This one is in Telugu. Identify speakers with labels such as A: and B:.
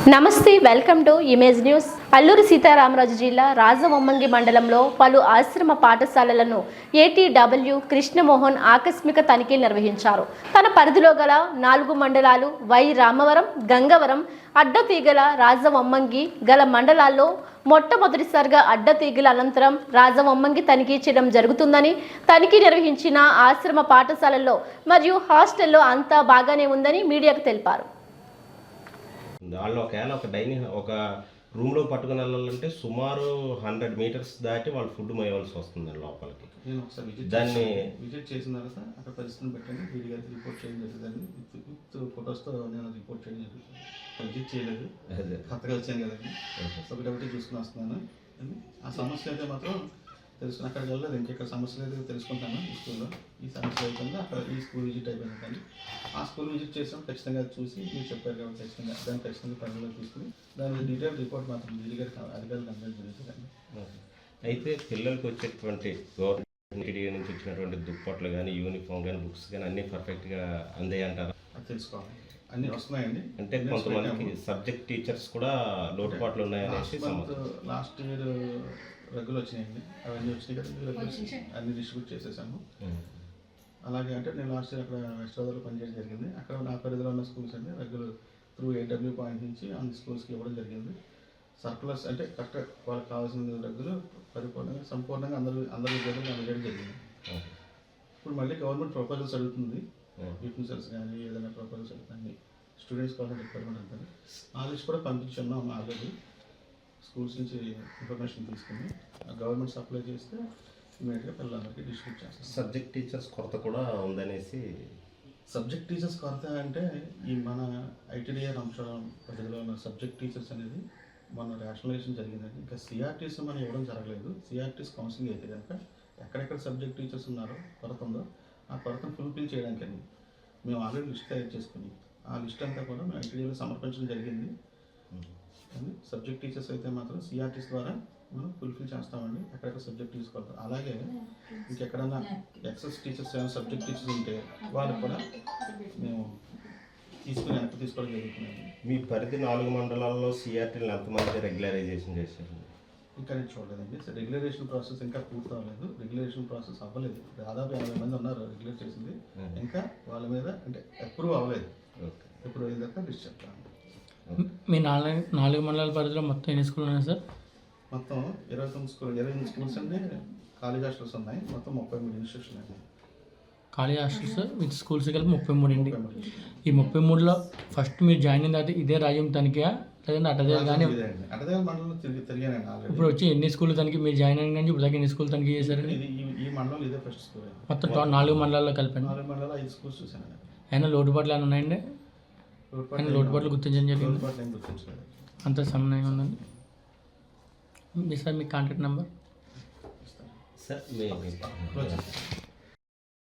A: నమస్తే, welcome to image news. Alluri Sitaramaraju జిల్లా రాజవొమ్మంగి మండలంలో పలు ఆశ్రమ పాఠశాలలను ఏటీడబ్ల్యూ కృష్ణమోహన్ ఆకస్మిక తనిఖీలు నిర్వహించారు. తన పరిధిలో గల 4 మండలాలు వై రామవరం, గంగవరం, అడ్డతీగల, రాజవొమ్మంగి గల మండలాల్లో మొట్టమొదటిసారిగా అడ్డతీగల అనంతరం రాజవొమ్మంగి తనిఖీ చేయడం జరుగుతుందని, తనిఖీ నిర్వహించిన ఆశ్రమ పాఠశాలల్లో మరియు హాస్టల్లో అంతా బాగానే ఉందని మీడియాకు తెలిపారు.
B: వాళ్ళు ఒకవేళ ఒక రూమ్లో పట్టుకుని వెళ్ళాలంటే సుమారు 100 మీటర్స్ దాటి వాళ్ళు ఫుడ్ మోయవలసి వస్తుంది లోపలికి.
C: నేను ఒకసారి విజిట్ చేసిన తర్వాత అక్కడ పరిస్థితిని పెట్టండి, వీడి గారికి రిపోర్ట్ చేయడం జరుగుతుంది. విత్ ఫొటోస్తో నేను రిపోర్ట్ చేయడం జరుగుతుంది. విజిట్ చేయలేదు, కొత్తగా వచ్చాను కదండి, ఒకటి చూసుకుని వస్తున్నాను. ఆ సమస్య అయితే మాత్రం తెలుసుకుని అక్కడికి వెళ్ళలేదు, ఇంకెక్కడ సమస్యలు అయితే తెలుసుకుంటాను. ఈ స్కూల్లో ఈ సమస్య అయిపోయింది, అక్కడ ఈ స్కూల్ విజిట్ అయిపోయింది. కానీ ఆ స్కూల్ విజిట్ చేసాం, ఖచ్చితంగా చూసి మీరు చెప్పారు కాబట్టి ఖచ్చితంగా పరిగణలో తీసుకుని దాని డీటెయిల్ రిపోర్ట్ మాత్రం వీడి గారికి అధికారులకు అందడం జరుగుతుందండి.
B: అయితే పిల్లలకు వచ్చేటువంటి గవర్నమెంట్ నుంచి వచ్చినటువంటి దుప్పట్లు కానీ, యూనిఫామ్ కానీ, బుక్స్ కానీ అన్నీ పర్ఫెక్ట్గా అందాయి అంటారా?
C: అది తెలుసుకోవాలి, అన్నీ వస్తున్నాయండి.
B: అంటే కొంతమందికి సబ్జెక్ట్ టీచర్స్ కూడా లోటుపాట్లు ఉన్నాయనేసి
C: లాస్ట్ ఇయర్ రగ్గులు వచ్చినాయండి, అవన్నీ వచ్చినాయి కదా, అన్ని డిస్ట్రిబ్యూట్ చేసేసాము. అలాగే అంటే నేను లాస్ట్ ఇయర్ అక్కడ వెస్ట్ గోదావరిలో పనిచేయడం జరిగింది. అక్కడ నా పరిధిలో ఉన్న స్కూల్స్ అండి రగ్గులు త్రూ ఏడబ్ల్యూ పాయింట్ నుంచి అన్ని స్కూల్స్కి ఇవ్వడం జరిగింది. సర్ప్లస్ అంటే కరెక్ట్గా వాళ్ళకి కావాల్సిన రగ్గులు పరిపూర్ణంగా సంపూర్ణంగా అందరూ విద్యార్థులకు అందజేయడం జరిగింది. ఇప్పుడు మళ్ళీ గవర్నమెంట్ ప్రపోజల్స్ అడుగుతుంది, యూటెన్సిల్స్ కానీ ఏదైనా ప్రపోజల్స్ అడుగుతుంది, స్టూడెంట్స్ కావాలని రిక్వైర్మెంట్ అంటారు. ఆ లిస్ట్ కూడా పంపించున్నాం ఆల్రెడీ. స్కూల్స్ నుంచి ఇన్ఫర్మేషన్ తీసుకుని గవర్నమెంట్ సప్లై చేస్తే ఇమీడియట్గా పిల్లలందరికీ డిస్ట్రిబ్యూట్ చేస్తాం.
B: సబ్జెక్ట్ టీచర్స్ కొరత కూడా ఉందనేసి.
C: సబ్జెక్ట్ టీచర్స్ కొరత అంటే ఈ మన ఐటీడీఆర్ అంశం పరిధిలో ఉన్న సబ్జెక్ట్ టీచర్స్ అనేది మన రేషనలైజేషన్ జరిగిందండి. ఇంకా సిఆర్టీస్ మనం ఇవ్వడం జరగలేదు. సిఆర్టీస్ కౌన్సిలింగ్ అయితే కనుక ఎక్కడెక్కడ సబ్జెక్ట్ టీచర్స్ ఉన్నారో కొరత ఉందో ఆ కొరతను ఫుల్ఫిల్ చేయడానికి మేము ఆల్రెడీ లిస్ట్ తయారు చేసుకుని ఆ లిస్ట్ అంతా కూడా మేము ఐటీడీలో సమర్పించడం జరిగింది. సబ్జెక్ట్ టీచర్స్ అయితే మాత్రం సిఆర్టీస్ ద్వారా మనం ఫుల్ఫిల్ చేస్తామండి. ఎక్కడెక్కడ సబ్జెక్ట్ తీసుకోవాలి, అలాగే ఇంకెక్కడన్నా ఎక్సెస్ టీచర్స్ ఏమైనా సబ్జెక్ట్ టీచర్స్ ఉంటే వాళ్ళకి కూడా మేము వెనక్కి తీసుకోవడం జరుగుతుంది.
B: మీ పరిధి 4 మండలాల్లో సిఆర్టీలు ఎంతమంది రెగ్యులరైజేషన్ చేశారు?
C: ఇంకా నేను చూడలేదండి. రెగ్యులరేషన్ ప్రాసెస్ ఇంకా పూర్తి అవ్వలేదు, రెగ్యులరేషన్ ప్రాసెస్ అవ్వలేదు. దాదాపు 50 మంది ఉన్నారు రెగ్యులేట్ చేసింది, ఇంకా వాళ్ళ మీద అంటే అప్రూవ్ అవ్వలేదు. అప్రూవ్ అయిన తర్వాత లిస్ట్ చెప్తాను.
D: మీ 4 మండలాల పరిధిలో మొత్తం ఎన్ని స్కూల్ ఉన్నాయి సార్?
C: మొత్తం 29 స్కూల్స్ అండి, కాలేజ్ హాస్టల్స్ ఉన్నాయి. మొత్తం 33 ఇన్స్టిట్యూషన్ అండి.
D: కాలేజ్ హాస్టల్స్ విత్ స్కూల్స్ కలిపి 33 అండి. ఈ 33లో ఫస్ట్ మీరు జాయిన్ అయిన తర్వాత ఇదే రాజ్యం తనిఖీ లేదంటే అటదేలు కానీ
C: అటదేలు మండలం తిరిగానండి ఆల్రెడీ.
D: ఇప్పుడు వచ్చి ఎన్ని స్కూల్ తనిఖీ మీరు జాయిన్ అయిన కానీ ఇప్పుడు దాకా ఎన్ని స్కూల్ తనిఖీ చేశారండి?
C: ఈ మండలం ఇదే ఫస్ట్ స్కూల్.
D: మొత్తం 4 మండలాల్లో కలిపండి.
C: 4 మండలాలు 5 స్కూల్స్ చూసానండి.
D: అయినా లోటుపాట్లు ఏమైనా ఉన్నాయండి? లోటుపాట్లు గుర్తించడం జరిగింది, అంత సమన్వయంగా ఉందండి. మీ సార్ మీ కాంటాక్ట్ నెంబర్
B: సార్